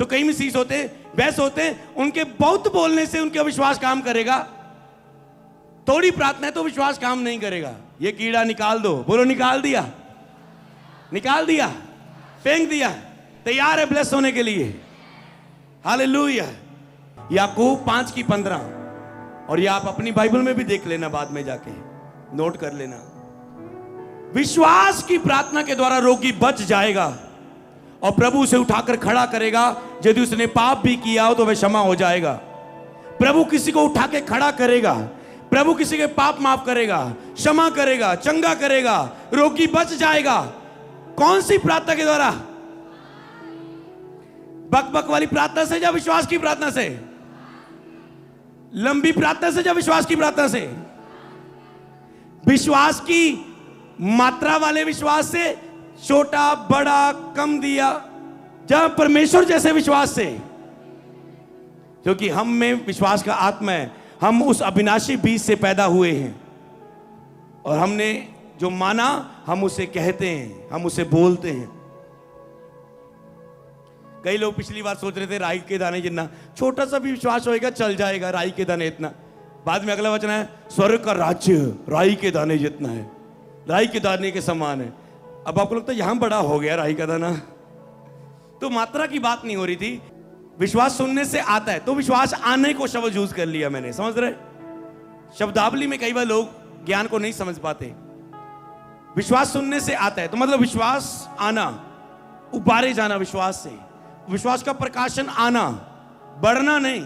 तो कई मिसीस होते हैं, वैसे होते हैं, उनके बहुत बोलने से उनका विश्वास काम करेगा, थोड़ी प्रार्थना है तो विश्वास काम नहीं करेगा। ये कीड़ा निकाल दो, बोलो निकाल दिया, निकाल दिया, फेंक दिया, तैयार है ब्लेस होने के लिए। हालेलुया। याकूब 5:15, और ये आप अपनी बाइबल में भी देख लेना, बाद में जाके नोट कर लेना। विश्वास की प्रार्थना के द्वारा रोगी बच जाएगा और प्रभु उसे उठाकर खड़ा करेगा। यदि उसने पाप भी किया हो तो वह क्षमा हो जाएगा। प्रभु किसी को उठा के खड़ा करेगा, प्रभु किसी के पाप माफ करेगा, क्षमा करेगा, चंगा करेगा, रोगी बच जाएगा। कौन सी प्रार्थना के द्वारा? बक बक वाली प्रार्थना से या विश्वास की प्रार्थना से? लंबी प्रार्थना से या विश्वास की प्रार्थना से? विश्वास की मात्रा वाले विश्वास से, छोटा बड़ा कम दिया, जहां परमेश्वर जैसे विश्वास से, क्योंकि हम में विश्वास का आत्मा है। हम उस अविनाशी बीज से पैदा हुए हैं और हमने जो माना हम उसे कहते हैं, हम उसे बोलते हैं। कई लोग पिछली बार सोच रहे थे राई के दाने जितना, छोटा सा भी विश्वास होएगा चल जाएगा, राई के दाने इतना। बाद में अगला वचन है स्वर्ग का राज्य राई के दाने जितना है, राई के दाने के समान है। अब आपको लगता है यहां बड़ा हो गया राई का दाना। तो मात्रा की बात नहीं हो रही थी, विश्वास सुनने से आता है। तो विश्वास आने को शब्द यूज कर लिया मैंने, समझ रहे? शब्दावली में कई बार लोग ज्ञान को नहीं समझ पाते। विश्वास सुनने से आता है तो मतलब विश्वास आना, उबारे जाना विश्वास से, विश्वास का प्रकाशन आना, बढ़ना नहीं।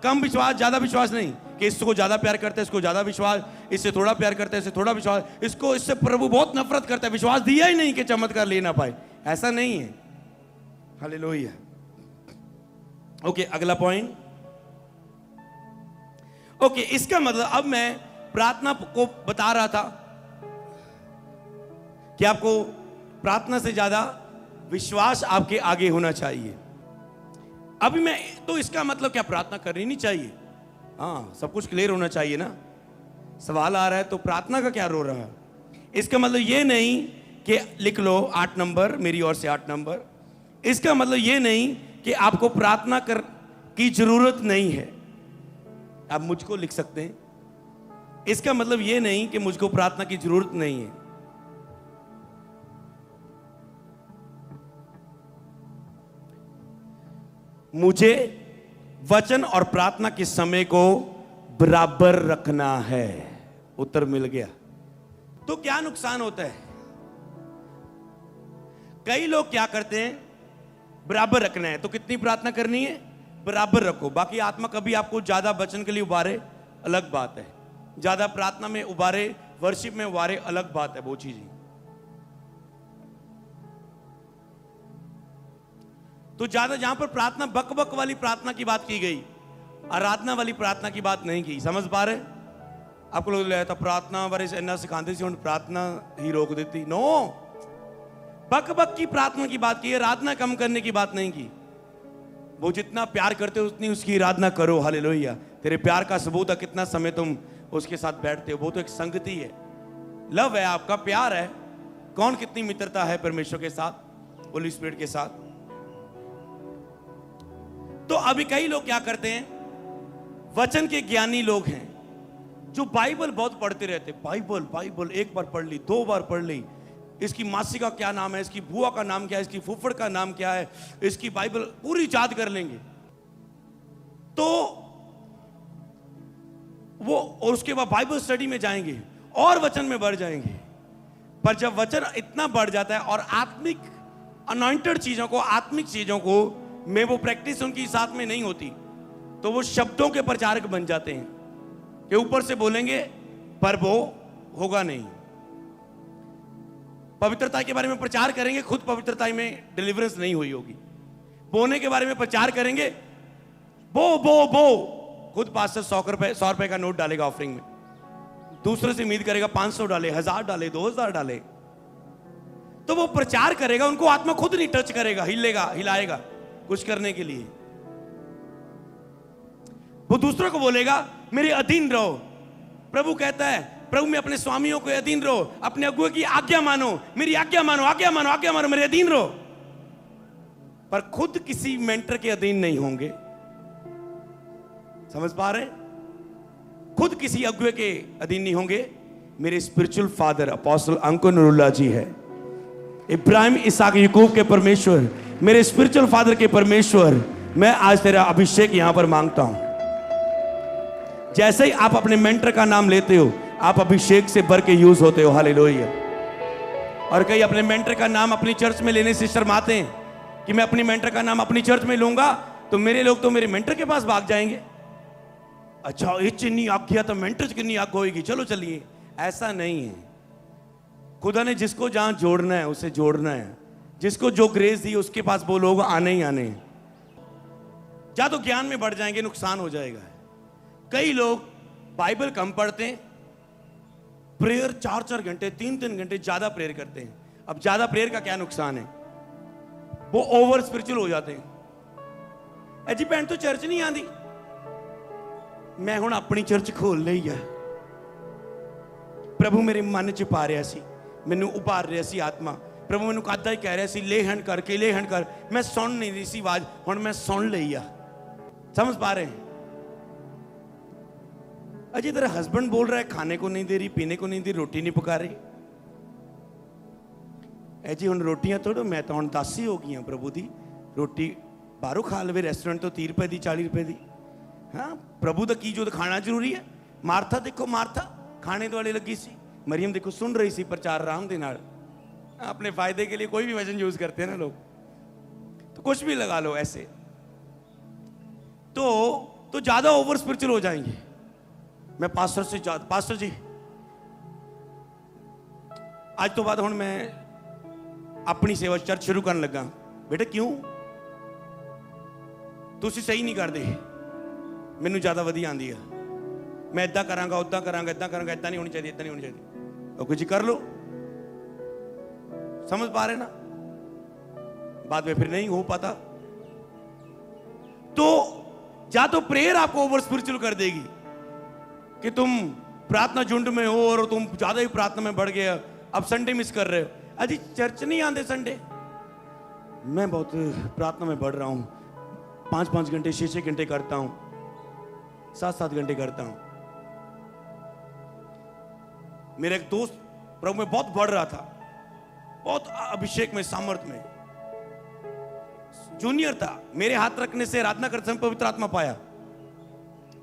कम विश्वास ज्यादा विश्वास नहीं कि इसको ज्यादा प्यार करते हैं, इसको ज्यादा विश्वास, इससे थोड़ा प्यार करते हैं, इससे थोड़ा विश्वास, इसको इससे प्रभु बहुत नफरत करता है, विश्वास दिया ही नहीं कि चमत्कार ले ना पाए। ऐसा नहीं है। हालेलुया। ओके, अगला पॉइंट। ओके, इसका मतलब अब मैं प्रार्थना को बता रहा था कि आपको प्रार्थना से ज्यादा विश्वास आपके आगे होना चाहिए। अभी मैं तो इसका मतलब क्या प्रार्थना करनी नहीं चाहिए? हाँ, सब कुछ क्लियर होना चाहिए ना। सवाल आ रहा है तो प्रार्थना का क्या रो रहा है? इसका मतलब ये नहीं कि लिख लो 8 नंबर, मेरी ओर से 8 नंबर। इसका मतलब ये नहीं कि आपको प्रार्थना कर की जरूरत नहीं है, आप मुझको लिख सकते हैं। इसका मतलब ये नहीं कि मुझको प्रार्थना की जरूरत नहीं है। मुझे वचन और प्रार्थना के समय को बराबर रखना है। उत्तर मिल गया। तो क्या नुकसान होता है? कई लोग क्या करते हैं, बराबर रखना है तो कितनी प्रार्थना करनी है? बराबर रखो। बाकी आत्मा कभी आपको ज्यादा वचन के लिए उबारे, अलग बात है। ज्यादा प्रार्थना में उबारे, वर्शिप में उबारे, अलग बात है वो चीजें। तो ज्यादा जहां पर प्रार्थना बक बक वाली प्रार्थना की बात की गई, आराधना वाली प्रार्थना की बात नहीं की। समझ पा रहे? आपको लोग लगता प्रार्थना बारे से इन्ना सिखाते थे, प्रार्थना ही रोक देती। नो, बक बक की प्रार्थना की बात की है, आराधना कम करने की बात नहीं की। वो जितना प्यार करते हो उतनी उसकी आराधना करो। हालेलुया। तेरे प्यार का सबूत है कितना समय तुम उसके साथ बैठते हो। वो तो एक संगति है, लव है, आपका प्यार है। कौन कितनी मित्रता है परमेश्वर के साथ, होली स्पिरिट के साथ। तो अभी कई लोग क्या करते हैं, वचन के ज्ञानी लोग हैं जो बाइबल बहुत पढ़ते रहते। बाइबल बाइबल एक बार पढ़ ली, 2 बार पढ़ ली, इसकी मासी का क्या नाम है, इसकी बुआ का नाम क्या है, इसकी फुफड़ का नाम क्या है, इसकी बाइबल पूरी याद कर लेंगे। तो वो और उसके बाद बाइबल स्टडी में जाएंगे और वचन में बढ़ जाएंगे। पर जब वचन इतना बढ़ जाता है और आत्मिक अनॉइंटेड चीजों को, आत्मिक चीजों को में वो प्रैक्टिस उनकी साथ में नहीं होती, तो वो शब्दों के प्रचारक बन जाते हैं कि ऊपर से बोलेंगे पर वो होगा नहीं। पवित्रता के बारे में प्रचार करेंगे, खुद पवित्रता में डिलीवरेंस नहीं हुई होगी। बोने के बारे में प्रचार करेंगे, बो खुद पास्टर 100 रुपए का नोट डालेगा ऑफरिंग में, दूसरे से उम्मीद करेगा 500 डाले, 1000 डाले, 2000 डाले। तो वो प्रचार करेगा, उनको आत्मा खुद नहीं टच करेगा, हिलाएगा कुछ करने के लिए। वो दूसरों को बोलेगा मेरे अधीन रहो। प्रभु कहता है, प्रभु में अपने स्वामियों के अधीन रहो, अपने अगुए की आज्ञा मानो, मेरी आज्ञा मानो, आज्ञा मानो, आज्ञा मानो, मेरे अधीन रहो। पर खुद किसी मेंटर के अधीन नहीं होंगे। समझ पा रहे हैं? खुद किसी अगुवे के अधीन नहीं होंगे। मेरे स्पिरिचुअल फादर अपोस्टल अंकुर नूरुल्लाह जी है, इब्राहिम इसहाक याकूब के परमेश्वर, मेरे स्पिरिचुअल फादर के परमेश्वर, मैं आज तेरा अभिषेक यहां पर मांगता हूं। जैसे ही आप अपने मेंटर का नाम लेते हो, आप अभिषेक से भर के यूज होते हो। हालेलुया। और कई अपने मेंटर का नाम अपनी चर्च में लेने से शर्माते हैं कि मैं अपनी मेंटर का नाम अपनी चर्च में लूंगा तो मेरे लोग तो मेरे मेंटर के पास भाग जाएंगे। अच्छा, ये चिन्नी आग किया तो मेंटर कितनी आग होएगी, चलो चलिए। ऐसा नहीं है। खुदा ने जिसको जहां जोड़ना है उसे जोड़ना है। जिसको जो ग्रेस दी उसके पास वो लोग आने ही आने हैं। या तो ज्ञान में बढ़ जाएंगे, नुकसान हो जाएगा। कई लोग बाइबल कम पढ़ते हैं, प्रेयर 4-4 घंटे 3-3 घंटे ज्यादा प्रेयर करते हैं। अब ज्यादा प्रेयर का क्या नुकसान है? वो ओवर स्पिरिचुअल हो जाते हैं। जी भैन तो चर्च नहीं आती, मैं हुण अपनी चर्च खोल ली है। प्रभु मेरे मन च पा रहा सी, मैनू उभार रहा सी आत्मा। प्रभु मैनू कादा ही कह रहा सी ले हैंड कर। मैं सुन नहीं रही सी आवाज, हुण मैं सुन ली आ। समझ पा रहे हैं? अजय तेरा हस्बैंड बोल रहा है खाने को नहीं दे रही, पीने को नहीं दे रही, रोटी नहीं पका रही। जी हुण रोटियां थोड़ो, मैं तो हुण 10 ही हो गई प्रभु दी। रोटी बाहरों खा लवे, रेस्टोरेंट तो 30 रुपए दी 40 रुपए दी। हाँ, प्रभु का की जो तो खाना जरूरी है। मार्था देखो, मार्था खाने वाली लगी सी। मरियम देखो सुन रही सी प्रचार आराम दे नाल। अपने फायदे के लिए कोई भी वचन यूज करते हैं ना लोग, तो कुछ भी लगा लो ऐसे, तो ज्यादा ओवर स्पिरिचुअल हो जाएंगे। मैं पास्टर से पास्टर जी आज तो बाद हुण मैं अपनी सेवा चर्च शुरू करने लगा। बेटा क्यों? तुसी सही नहीं करते, मैनू ज्यादा वधिया आंदी है। मैं इदा करांगा, उदा करांगा, इदा करांगा, इदा नहीं होनी चाहिए, इदा नहीं होनी चाहिए। ओके जी कर लो। समझ पा रहे ना? बाद में फिर नहीं हो पाता। तो या तो प्रेयर आपको ओवर स्पिरिचुअल कर देगी कि तुम प्रार्थना झुंड में हो और तुम ज्यादा ही प्रार्थना में बढ़ गए, अब संडे मिस कर रहे हो। अजी चर्च नहीं आते संडे, मैं बहुत प्रार्थना में बढ़ रहा हूं, 5-5 घंटे 6-6 घंटे करता हूं, 7-7 घंटे करता हूं। मेरा एक दोस्त प्रभु में बहुत बढ़ रहा था, बहुत अभिषेक में, सामर्थ्य में, जूनियर था। मेरे हाथ रखने से आराधना करते समय पवित्र आत्मा पाया,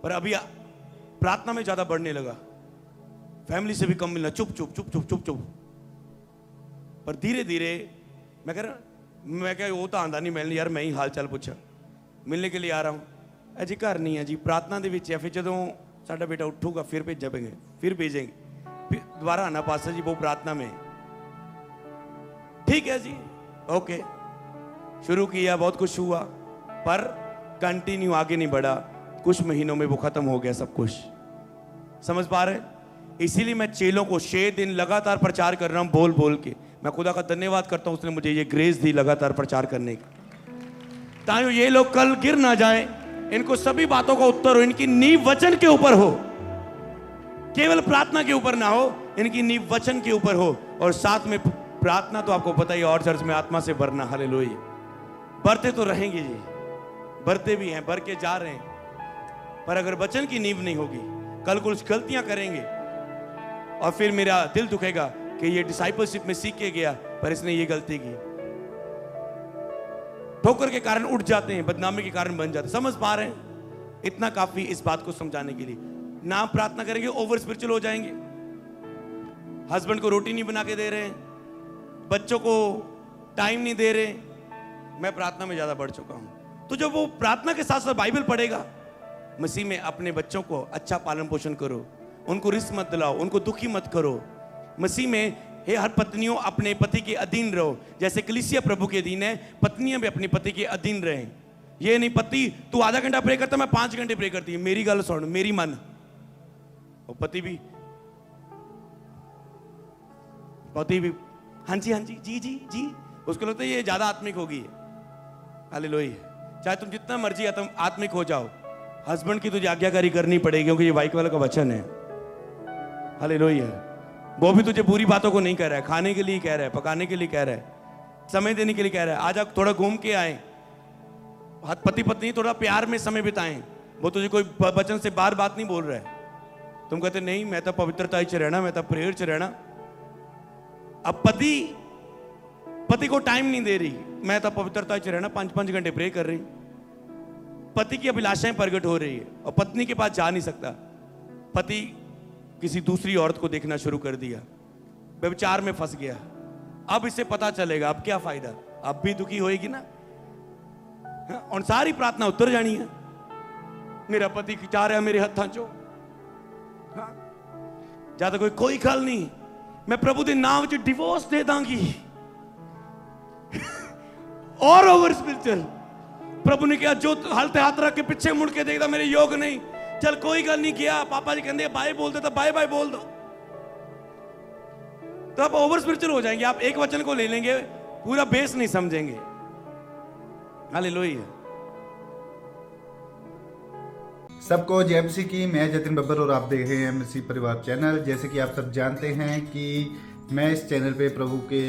पर अभी प्रार्थना में ज्यादा बढ़ने लगा, फैमिली से भी कम मिलना, चुप चुप चुप चुप चुप चुप। पर धीरे धीरे मैं क्या वो तो आंदा नहीं मिलने, यार मैं ही हाल चाल पूछा, मिलने के लिए आ रहा हूँ। अजी घर नहीं है जी, प्रार्थना दे विच है। फिर जो साडा बेटा उठूगा फिर भेजेंगे, फिर दोबारा आना पास्टर जी वो प्रार्थना में। ठीक है जी, ओके। शुरू किया, बहुत कुछ हुआ, पर कंटिन्यू आगे नहीं बढ़ा। कुछ महीनों में वो खत्म हो गया सब कुछ। समझ पा रहे? इसीलिए मैं चेलों को 6 दिन लगातार प्रचार कर रहा हूं, बोल बोल के। मैं खुदा का धन्यवाद करता हूं, उसने मुझे ये ग्रेस दी लगातार प्रचार करने की, ताकि ये लोग कल गिर ना जाए। इनको सभी बातों का उत्तर हो, इनकी नींव वचन के ऊपर हो, केवल प्रार्थना के ऊपर ना हो, इनकी नींव वचन के ऊपर हो। और साथ में प्रार्थना तो आपको पता ही, और चर्च में आत्मा से भरना। हालेलुया। बढ़ते तो रहेंगे जी, बढ़ते भी हैं, बढ़ के जा रहे हैं, पर अगर वचन की नींव नहीं होगी, कल कुछ गलतियां करेंगे और फिर मेरा दिल दुखेगा कि ये डिसाइपलशिप में सीख के गया पर इसने ये गलती की। ठोकर के कारण उठ जाते हैं, बदनामी के कारण बन जाते हैं। समझ पा रहे हैं? इतना काफी इस बात को समझाने के लिए। ना प्रार्थना करेंगे ओवर स्पिरिचुअल हो जाएंगे। हस्बैंड को रोटी नहीं बना के दे रहे, बच्चों को टाइम नहीं दे रहे। मैं प्रार्थना में ज्यादा बढ़ चुका हूं। तो जब वो प्रार्थना के साथ साथ बाइबल पढ़ेगा, मसीह में अपने बच्चों को अच्छा पालन पोषण करो, उनको रिस्क मत दिलाओ, उनको दुखी मत करो। मसीह में हे हर पत्नियों अपने पति के अधीन रहो, जैसे कलीसिया प्रभु के अधीन है, पत्नियां भी अपने पति के अधीन रहें। ये नहीं पति तू आधा घंटा प्रे करता, मैं 5 घंटे प्रे करती है। मेरी गल सुन, मेरी मन। और पति भी हाँ जी जी जी जी, उसको लगता है ये ज्यादा आत्मिक होगी। हालेलुया। चाहे तुम जितना मर्जी आत्मिक हो जाओ, हस्बैंड की तुझे आज्ञाकारी करनी पड़ेगी, क्योंकि ये वाइक वाला का वचन है। हालेलुया। वो भी तुझे बुरी बातों को नहीं कह रहा है, खाने के लिए कह रहा है, पकाने के लिए कह रहा है, समय देने के लिए कह रहा है। आज आप थोड़ा घूम के आए, पति पत्नी थोड़ा प्यार में समय बिताएं। वो तुझे कोई वचन से बार बात नहीं बोल रहा है, तुम कहते नहीं मैं तो पवित्रता च रहना, मैं तो प्रेयर च रहना। अब पति को टाइम नहीं दे रही, मैं तो पवित्रता च रहना, 5-5 घंटे प्रे कर रही। पति की अभिलाषाएं प्रकट हो रही है और पत्नी के पास जा नहीं सकता। पति किसी दूसरी औरत को देखना शुरू कर दिया, व्यभिचार में फंस गया। अब इसे पता चलेगा, अब क्या फायदा, अब भी दुखी होएगी ना। हाँ, और सारी प्रार्थना उतर जानी है, मेरा पति चाह रहा मेरे हत्थां चो। हाँ, ज्यादा कोई गल नहीं, मैं प्रभु के नाम च डिवोर्स दे दांगी। और ओवर स्पिरिचुअल, प्रभु ने कहा जो हलते हाथ रख के पीछे मुड़ के देखता मेरे योग नहीं, चल कोई गल नहीं किया। पापा जी कहते बाय बोलते तो बाय बाय बोल दो, तो आप ओवर स्पिरिचुअल हो जाएंगे। आप एक वचन को ले लेंगे, पूरा बेस नहीं समझेंगे। हालेलुया। सबको जय मसीह की। मैं जतिन बब्बर और आप देख रहे हैं मसीह परिवार चैनल। जैसे कि आप सब जानते हैं कि मैं इस चैनल पे प्रभु के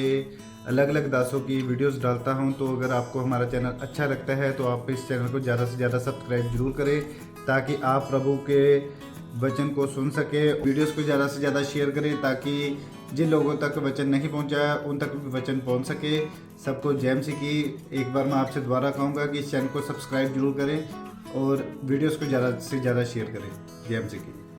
अलग अलग दासों की वीडियोस डालता हूं, तो अगर आपको हमारा चैनल अच्छा लगता है तो आप इस चैनल को ज़्यादा से ज़्यादा सब्सक्राइब जरूर करें, ताकि आप प्रभु के वचन को सुन सके। वीडियोस को ज़्यादा से ज़्यादा शेयर करें, ताकि जिन लोगों तक वचन नहीं पहुंचा उन तक भी वचन पहुंच सके। सबको जय मसीह की। एक बार मैं आपसे दोबारा कहूँगा कि इस चैनल को सब्सक्राइब जरूर करें और वीडियोस को ज़्यादा से ज़्यादा शेयर करें। जय मसीह की।